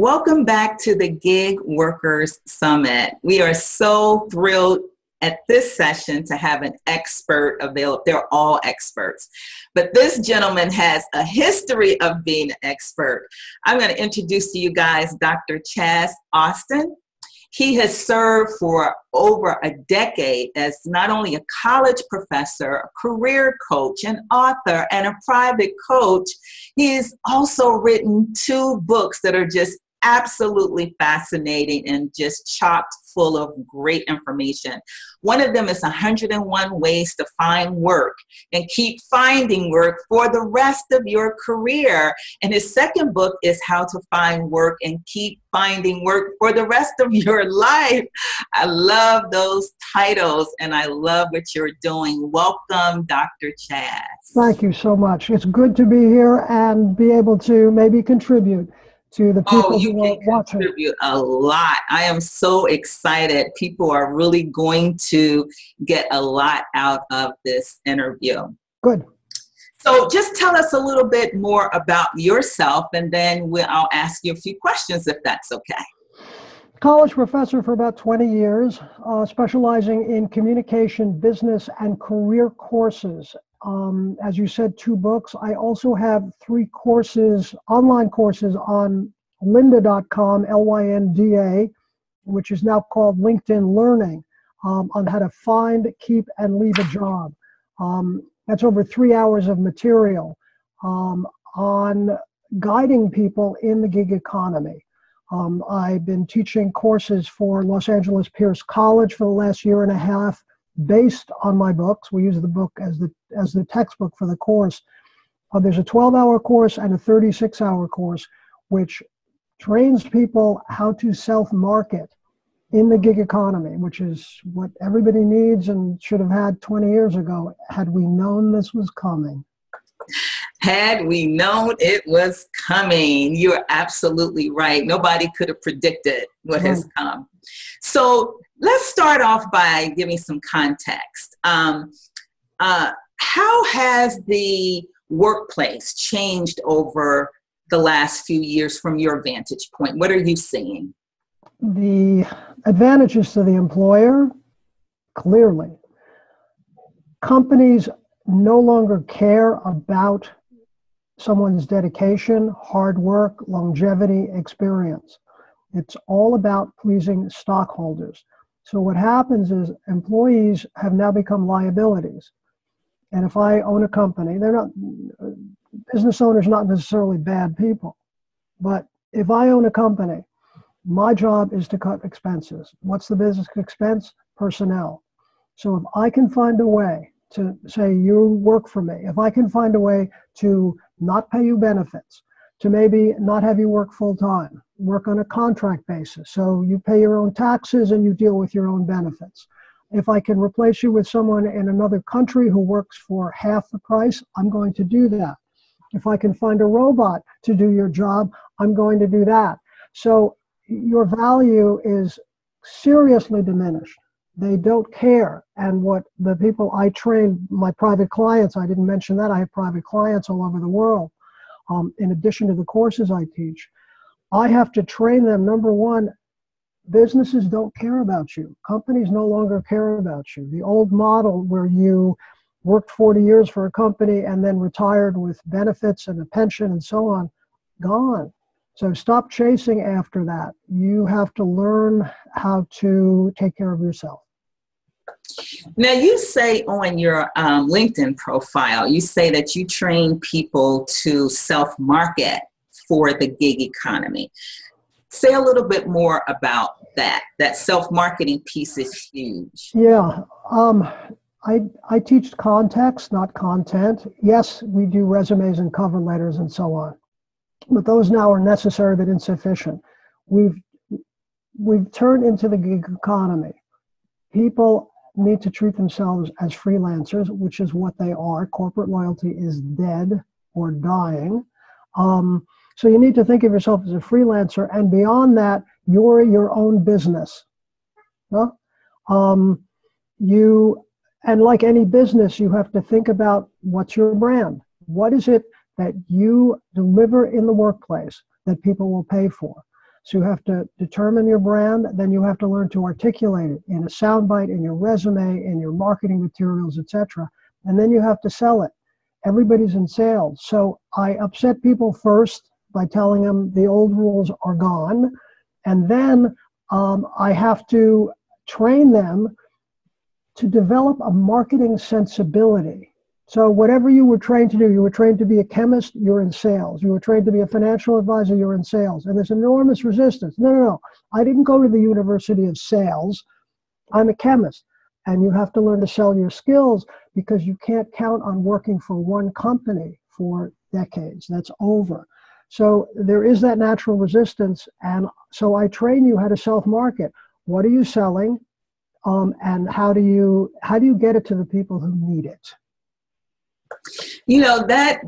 Welcome back to the Gig Workers Summit. We are so thrilled at this session to have an expert available. They're all experts, but this gentleman has a history of being an expert. I'm going to introduce to you guys Dr. Chaz Austin. He has served for over a decade as not only a college professor, a career coach, an author, and a private coach. He's also written 2 books that are just absolutely fascinating and just chocked full of great information. One of them is 101 Ways to Find Work and Keep Finding Work for the Rest of Your Career. And his second book is How to Find Work and Keep Finding Work for the Rest of Your Life. I love those titles and I love what you're doing. Welcome, Dr. Chaz. Thank you so much. It's good to be here and be able to maybe contribute to the people who are watching. Contribute a lot. I am so excited. People are really going to get a lot out of this interview. Good. So just tell us a little bit more about yourself, and then I'll ask you a few questions if that's okay. College professor for about 20 years, specializing in communication, business, and career courses. As you said, 2 books. I also have 3 courses, online courses on lynda.com, L-Y-N-D-A, which is now called LinkedIn Learning, on how to find, keep, and leave a job. That's over 3 hours of material on guiding people in the gig economy. I've been teaching courses for Los Angeles Pierce College for the last year and a half, based on my books. We use the book as the textbook for the course. There's a 12-hour course and a 36-hour course, which trains people how to self-market in the gig economy, which is what everybody needs and should have had 20 years ago, had we known this was coming. Had we known it was coming. You're absolutely right. Nobody could have predicted what has come. So let's start off by giving some context. How has the workplace changed over the last few years from your vantage point? What are you seeing? The advantages to the employer, clearly. Companies no longer care about someone's dedication, hard work, longevity, experience. It's all about pleasing stockholders. So what happens is employees have now become liabilities. And if I own a company, business owners are not necessarily bad people. But if I own a company, my job is to cut expenses. What's the business expense? Personnel. So if I can find a way to say, you work for me, if I can find a way to not pay you benefits, to maybe not have you work full-time, work on a contract basis, so you pay your own taxes and you deal with your own benefits. If I can replace you with someone in another country who works for half the price, I'm going to do that. If I can find a robot to do your job, I'm going to do that. So your value is seriously diminished. They don't care. And what the people I train, my private clients, I didn't mention that, I have private clients all over the world. In addition to the courses I teach, I have to train them. Number one, businesses don't care about you. Companies no longer care about you. The old model where you worked 40 years for a company and then retired with benefits and a pension and so on, gone. So stop chasing after that. You have to learn how to take care of yourself. Now, you say on your LinkedIn profile, you say that you train people to self-market for the gig economy. Say a little bit more about that. That self-marketing piece is huge. Yeah. I teach context, not content. Yes, we do resumes and cover letters and so on. But those now are necessary but insufficient. We've turned into the gig economy. People need to treat themselves as freelancers, which is what they are. Corporate loyalty is dead or dying. So you need to think of yourself as a freelancer, and beyond that, you're your own business. Huh? And like any business, you have to think about what's your brand. What is it that you deliver in the workplace that people will pay for? So you have to determine your brand, then you have to learn to articulate it in a soundbite, in your resume, in your marketing materials, etc. And then you have to sell it. Everybody's in sales. So I upset people first by telling them the old rules are gone. And then I have to train them to develop a marketing sensibility. So whatever you were trained to do, you were trained to be a chemist, you're in sales. You were trained to be a financial advisor, you're in sales. And there's enormous resistance. No. I didn't go to the University of Sales. I'm a chemist. And you have to learn to sell your skills because you can't count on working for one company for decades. That's over. So there is that natural resistance. And so I train you how to self-market. What are you selling? And how do you get it to the people who need it?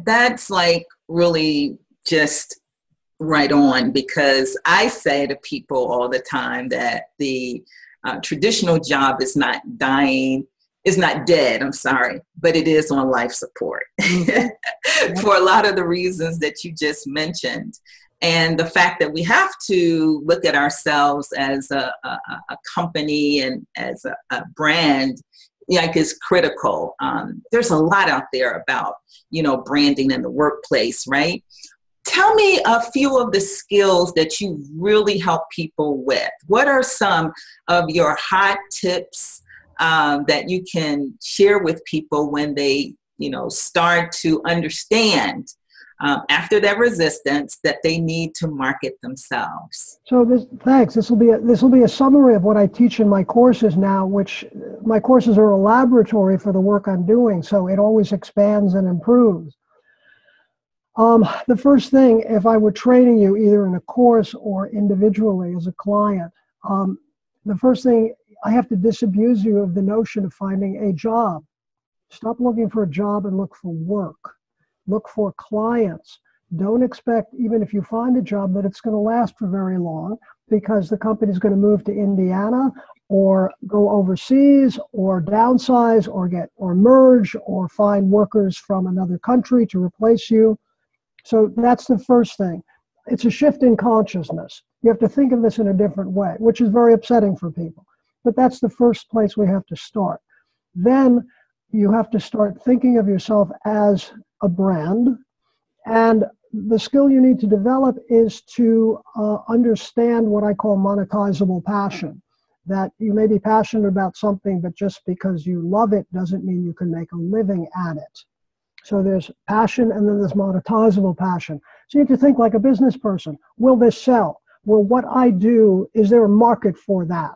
That's like really just right on, because I say to people all the time that the traditional job is not dying, is not dead, I'm sorry, but it is on life support for a lot of the reasons that you just mentioned. And the fact that we have to look at ourselves as a company and as a brand, is critical. There's a lot out there about, branding in the workplace, right? Tell me a few of the skills that you really help people with. What are some of your hot tips that you can share with people when they, start to understand after that resistance that they need to market themselves? So thanks. This will be a summary of what I teach in my courses now, which my courses are a laboratory for the work I'm doing. So it always expands and improves. The first thing, if I were training you either in a course or individually as a client, the first thing, I have to disabuse you of the notion of finding a job. Stop looking for a job and look for work. Look for clients. Don't expect, even if you find a job, that it's going to last for very long, because the company is going to move to Indiana or go overseas or downsize or merge or find workers from another country to replace you. So that's the first thing. It's a shift in consciousness. You have to think of this in a different way, which is very upsetting for people. But that's the first place we have to start. Then you have to start thinking of yourself as a brand. And the skill you need to develop is to understand what I call monetizable passion. That you may be passionate about something, but just because you love it doesn't mean you can make a living at it. So there's passion, and then there's monetizable passion. So you have to think like a business person. Will this sell? Will what I do, is there a market for that?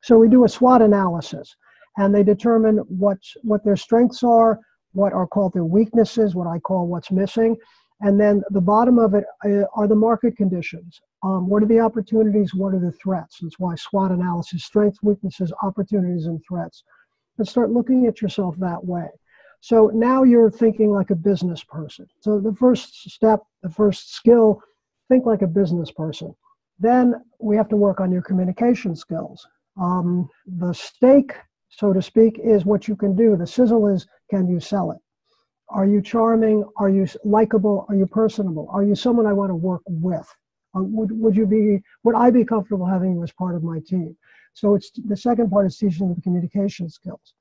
So we do a SWOT analysis, and they determine what their strengths are, what are called their weaknesses, what I call what's missing. And then the bottom of it are the market conditions. What are the opportunities? What are the threats? That's why SWOT analysis, strengths, weaknesses, opportunities, and threats. And start looking at yourself that way. So now you're thinking like a business person. So the first step, the first skill, think like a business person. Then we have to work on your communication skills. The steak, so to speak, is what you can do. The sizzle is, can you sell it? Are you charming? Are you likable? Are you personable? Are you someone I want to work with? Would I be comfortable having you as part of my team? So it's the second part is teaching them the communication skills.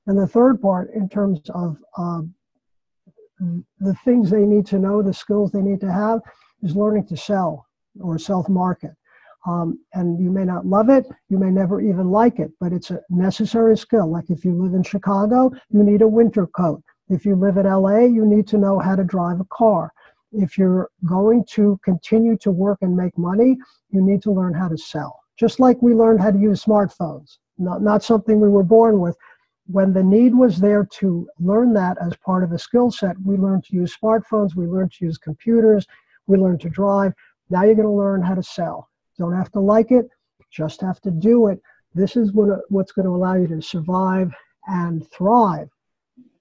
And the third part, in terms of the things they need to know, the skills they need to have, is learning to sell or self-market. And you may not love it, you may never even like it, but it's a necessary skill. Like if you live in Chicago, you need a winter coat. If you live in LA, you need to know how to drive a car. If you're going to continue to work and make money, you need to learn how to sell. Just like we learned how to use smartphones, not something we were born with. When the need was there to learn that as part of a skill set, we learned to use smartphones, we learned to use computers, we learned to drive. Now you're going to learn how to sell. Don't have to like it, just have to do it. This is what's going to allow you to survive and thrive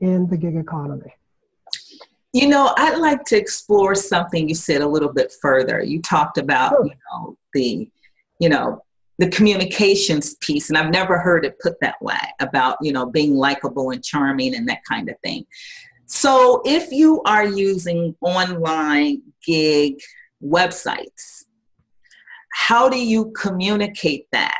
in the gig economy. I'd like to explore something you said a little bit further. You talked about, Sure. the communications piece, and I've never heard it put that way, about, being likable and charming and that kind of thing. So if you are using online gig websites, how do you communicate that?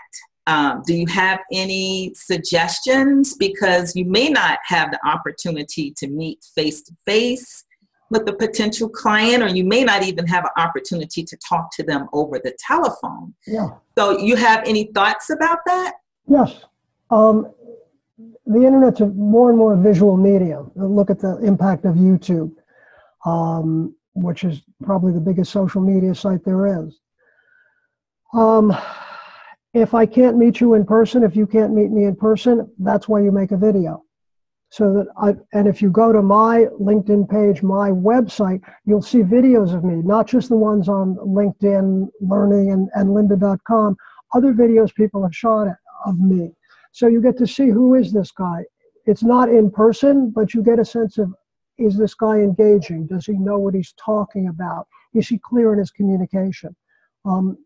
Do you have any suggestions? Because you may not have the opportunity to meet face to face with the potential client, or you may not even have an opportunity to talk to them over the telephone. Yeah. So you have any thoughts about that? Yes. The internet's a more and more visual medium. Look at the impact of YouTube, which is probably the biggest social media site there is. If I can't meet you in person, if you can't meet me in person, that's why you make a video. So that and if you go to my LinkedIn page, my website, you'll see videos of me, not just the ones on LinkedIn Learning and lynda.com, other videos people have shot of me. So you get to see, who is this guy? It's not in person, but you get a sense of, is this guy engaging? Does he know what he's talking about? Is he clear in his communication? And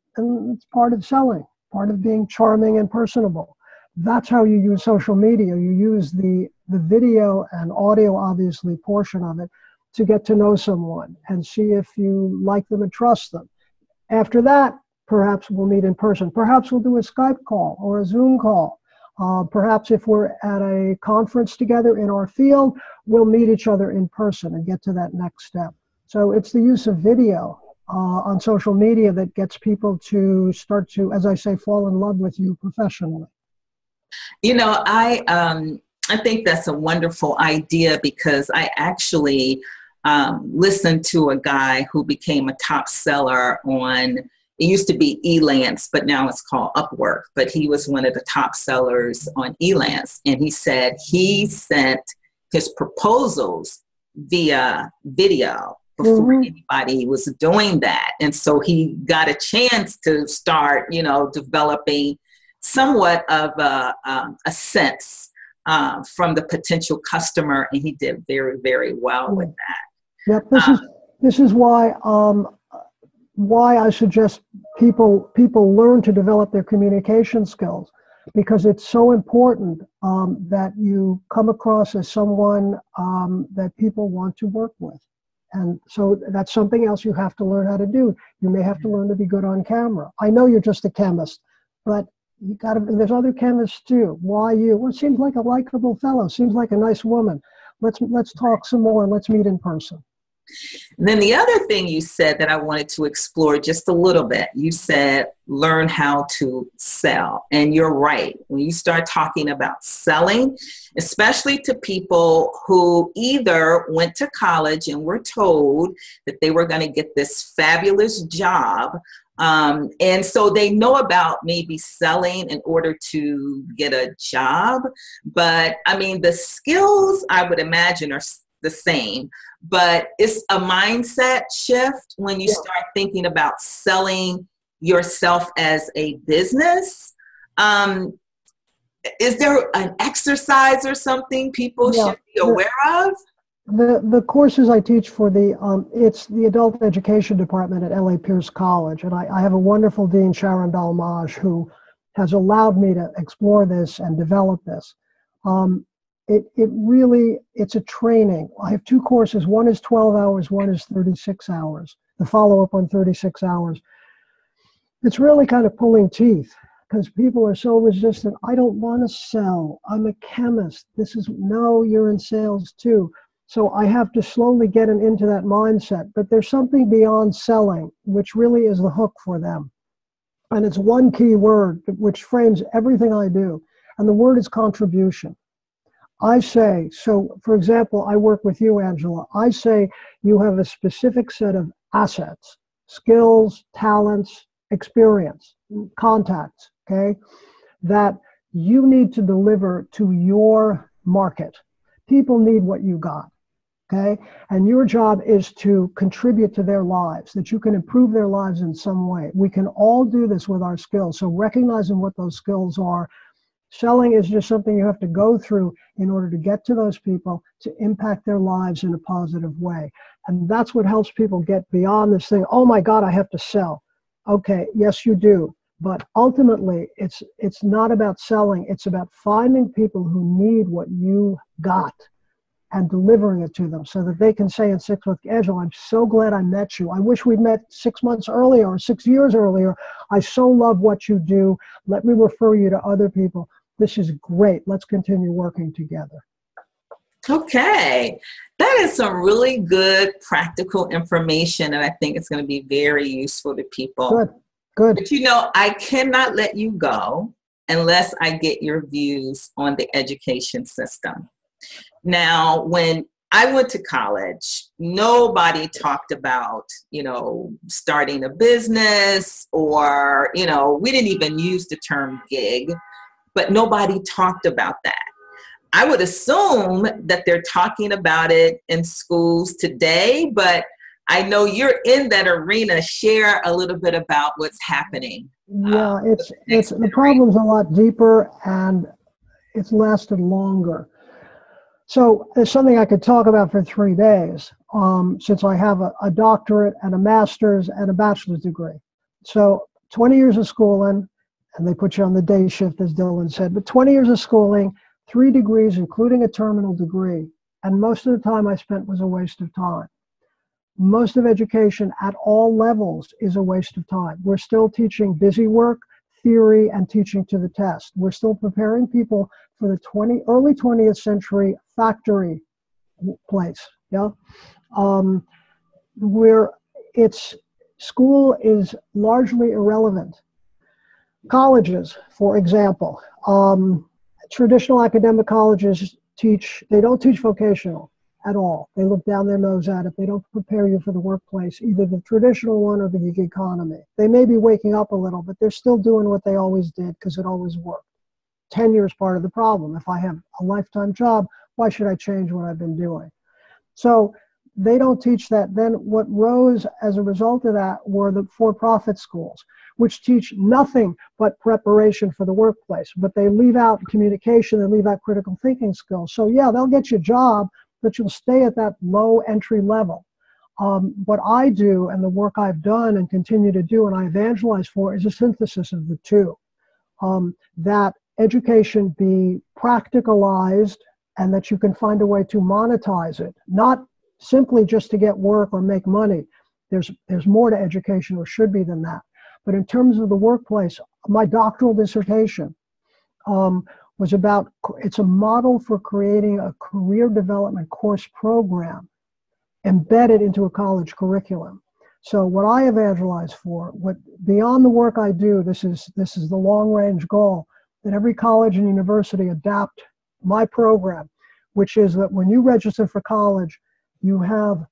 it's part of selling, part of being charming and personable. That's how you use social media. You use the video and audio, obviously, portion of it to get to know someone and see if you like them and trust them. After that, perhaps we'll meet in person. Perhaps we'll do a Skype call or a Zoom call. Perhaps if we're at a conference together in our field, we'll meet each other in person and get to that next step. So it's the use of video on social media that gets people to start to, as I say, fall in love with you professionally. You know, I think that's a wonderful idea, because I actually listened to a guy who became a top seller on, it used to be Elance, but now it's called Upwork. But he was one of the top sellers on Elance. And he said he sent his proposals via video before anybody was doing that. And so he got a chance to start, you know, developing somewhat of a sense from the potential customer. And he did very, very well with that. Yep, this is why I suggest people learn to develop their communication skills, because it's so important that you come across as someone that people want to work with. And so that's something else you have to learn how to do. You may have to learn to be good on camera. I know you're just a chemist, but you got to, there's other chemists too. Why you? Well, it seems like a likable fellow, seems like a nice woman. Let's talk some more and let's meet in person. And then the other thing you said that I wanted to explore just a little bit, you said learn how to sell. And you're right. When you start talking about selling, especially to people who either went to college and were told that they were going to get this fabulous job, and so they know about maybe selling in order to get a job. But I mean, the skills I would imagine are the same, but it's a mindset shift when you start thinking about selling yourself as a business. Is there an exercise or something people should be aware of? The courses I teach for it's the adult education department at LA Pierce College, and I have a wonderful dean, Sharon Dalmage, who has allowed me to explore this and develop this. It's a training. I have two courses. One is 12 hours, one is 36 hours. The follow-up on 36 hours. It's really kind of pulling teeth, because people are so resistant. I don't want to sell. I'm a chemist. No, you're in sales too. So I have to slowly get them into that mindset. But there's something beyond selling, which really is the hook for them. And it's one key word which frames everything I do. And the word is contribution. I say, so for example, I work with you, Angela. I say you have a specific set of assets, skills, talents, experience, contacts, okay, that you need to deliver to your market. People need what you got, okay? And your job is to contribute to their lives, that you can improve their lives in some way. We can all do this with our skills. So recognizing what those skills are. Selling is just something you have to go through in order to get to those people, to impact their lives in a positive way. And that's what helps people get beyond this thing. Oh my God, I have to sell. Okay, yes, you do. But ultimately, it's not about selling. It's about finding people who need what you got and delivering it to them so that they can say in 6 months, Angela, I'm so glad I met you. I wish we'd met 6 months earlier or 6 years earlier. I so love what you do. Let me refer you to other people. This is great. Let's continue working together. Okay. That is some really good practical information, and I think it's going to be very useful to people. Good, good. But you know, I cannot let you go unless I get your views on the education system. Now, when I went to college, nobody talked about, you know, starting a business or, you know, we didn't even use the term gig, but nobody talked about that. I would assume that they're talking about it in schools today, but I know you're in that arena. Share a little bit about what's happening. Yeah, it's the problem's a lot deeper and it's lasted longer. So it's something I could talk about for 3 days, since I have a doctorate and a master's and a bachelor's degree. So 20 years of schooling, and they put you on the day shift, as Dylan said, but 20 years of schooling, 3 degrees, including a terminal degree. And most of the time I spent was a waste of time. Most of education at all levels is a waste of time. We're still teaching busy work, theory, and teaching to the test. We're still preparing people for the early 20th century factory place. Yeah, school is largely irrelevant. Colleges, for example, traditional academic colleges they don't teach vocational at all. They look down their nose at it. They don't prepare you for the workplace, either the traditional one or the gig economy. They may be waking up a little, but they're still doing what they always did because it always worked. Tenure is part of the problem. If I have a lifetime job, why should I change what I've been doing? So they don't teach that. Then what rose as a result of that were the for-profit schools, which teach nothing but preparation for the workplace. But they leave out communication, they leave out critical thinking skills. So yeah, they'll get you a job, but you'll stay at that low entry level. What I do and the work I've done and continue to do and I evangelize for is a synthesis of the two. That education be practicalized and that you can find a way to monetize it, not simply just to get work or make money. There's more to education, or should be, than that. But in terms of the workplace, my doctoral dissertation was about, it's a model for creating a career development course program embedded into a college curriculum. So what I evangelize for, beyond the work I do, this is the long range goal, that every college and university adapt my program, which is that when you register for college, you have,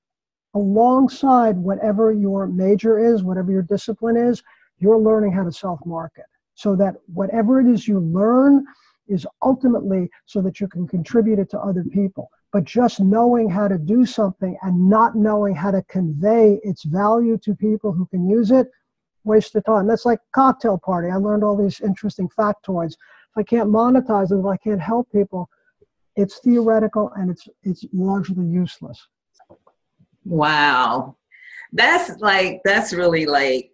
alongside whatever your major is, whatever your discipline is, you're learning how to self-market. So that whatever it is you learn is ultimately so that you can contribute it to other people. But just knowing how to do something and not knowing how to convey its value to people who can use it, waste of time. That's like cocktail party. I learned all these interesting factoids. If I can't monetize it, if I can't help people, it's theoretical and it's largely useless. Wow. That's really like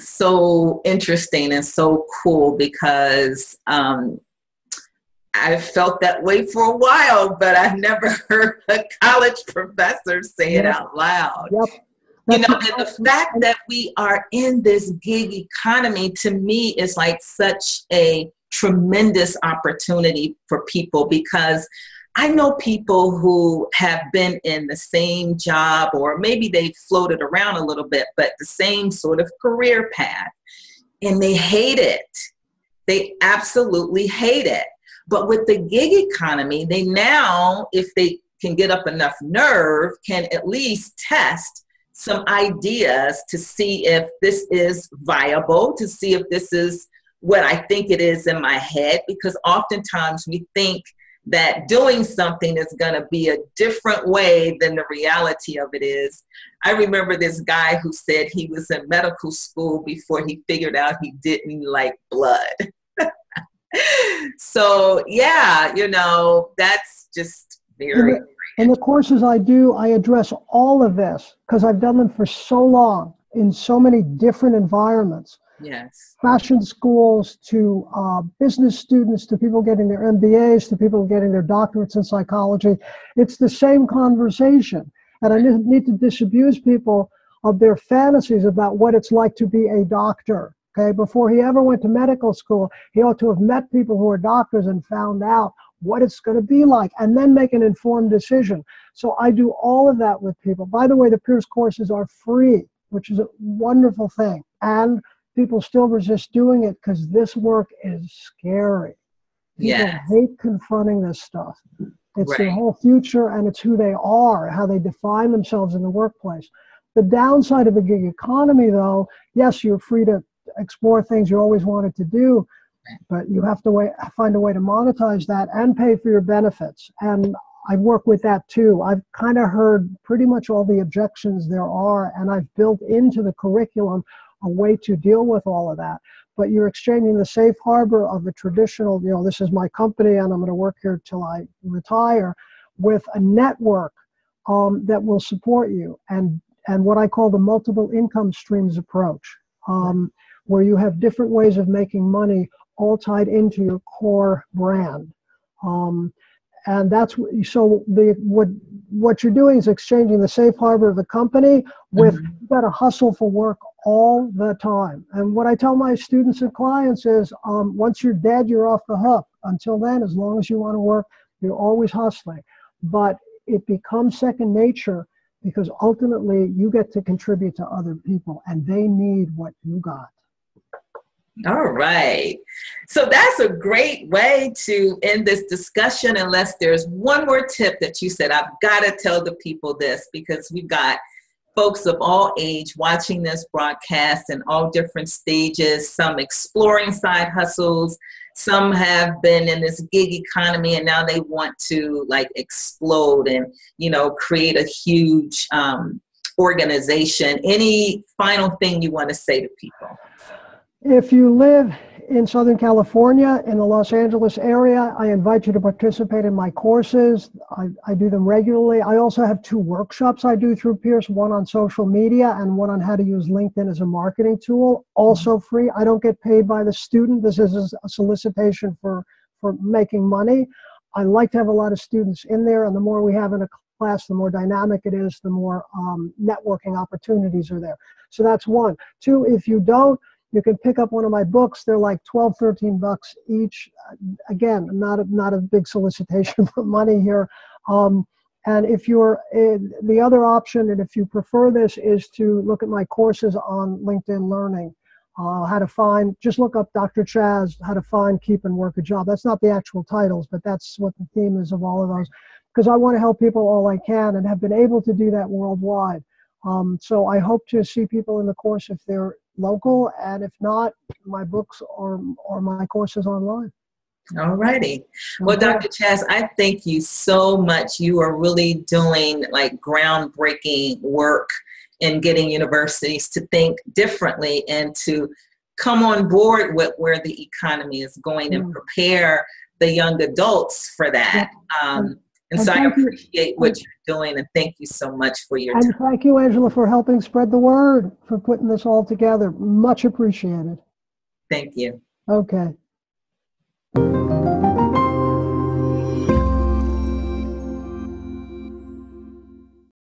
so interesting and so cool, because I've felt that way for a while, but I've never heard a college professor say it out loud. Yep. You know, and the fact that we are in this gig economy, to me, is like such a tremendous opportunity for people, because I know people who have been in the same job, or maybe they floated around a little bit, but the same sort of career path, and they hate it. They absolutely hate it. But with the gig economy, they now, if they can get up enough nerve, can at least test some ideas to see if this is viable, to see if this is what I think it is in my head, because oftentimes we think that doing something is going to be a different way than the reality of it is. I remember this guy who said he was in medical school before he figured out he didn't like blood. So yeah, you know, that's just very. In the courses I do, I address all of this because I've done them for so long in so many different environments. Yes. Fashion schools to business students to people getting their MBAs to people getting their doctorates in psychology. It's the same conversation. And I need to disabuse people of their fantasies about what it's like to be a doctor. Okay, before he ever went to medical school, he ought to have met people who are doctors and found out what it's going to be like, and then make an informed decision. So I do all of that with people. By the way, the Pierce courses are free, which is a wonderful thing. And people still resist doing it because this work is scary. People hate confronting this stuff. It's their whole future, and it's who they are, how they define themselves in the workplace. The downside of the gig economy, though, yes, you're free to explore things you always wanted to do, but you have to find a way to monetize that and pay for your benefits. And I work with that too. I've kind of heard pretty much all the objections there are, and I've built into the curriculum a way to deal with all of that. But you're exchanging the safe harbor of a traditional, this is my company and I'm going to work here till I retire, with a network that will support you, and what I call the multiple income streams approach, where you have different ways of making money all tied into your core brand. And that's what you're doing is exchanging the safe harbor of the company with you got to hustle for work all the time. And what I tell my students and clients is once you're dead, you're off the hook. Until then, as long as you want to work, you're always hustling. But it becomes second nature because ultimately you get to contribute to other people and they need what you got. All right. So that's a great way to end this discussion, unless there's one more tip that you said, I've got to tell the people this, because we've got folks of all age watching this broadcast in all different stages, some exploring side hustles, some have been in this gig economy and now they want to explode and, create a huge organization. Any final thing you want to say to people? If you live in Southern California, in the Los Angeles area, I invite you to participate in my courses. I do them regularly. I also have 2 workshops I do through Pierce, one on social media and one on how to use LinkedIn as a marketing tool, also free. I don't get paid by the student. This is a solicitation for making money. I like to have a lot of students in there, and the more we have in a class, the more dynamic it is, the more networking opportunities are there. So that's one. 2, if you don't, you can pick up one of my books. They're like $12, $13 each. Again, not a big solicitation for money here. And if you're the other option, and if you prefer this, is to look at my courses on LinkedIn Learning. How to find, just look up Dr. Chaz, how to find, keep, and work a job. That's not the actual titles, but that's what the theme is of all of those. Because I want to help people all I can and have been able to do that worldwide. So I hope to see people in the course if they're local, and if not, my books or my courses online. All righty. Well, Dr. Chaz, I thank you so much. You are really doing groundbreaking work in getting universities to think differently and to come on board with where the economy is going and prepare the young adults for that. And so I appreciate what you're doing, and thank you so much for your time. And thank you, Angela, for helping spread the word, for putting this all together. Much appreciated. Thank you. Okay.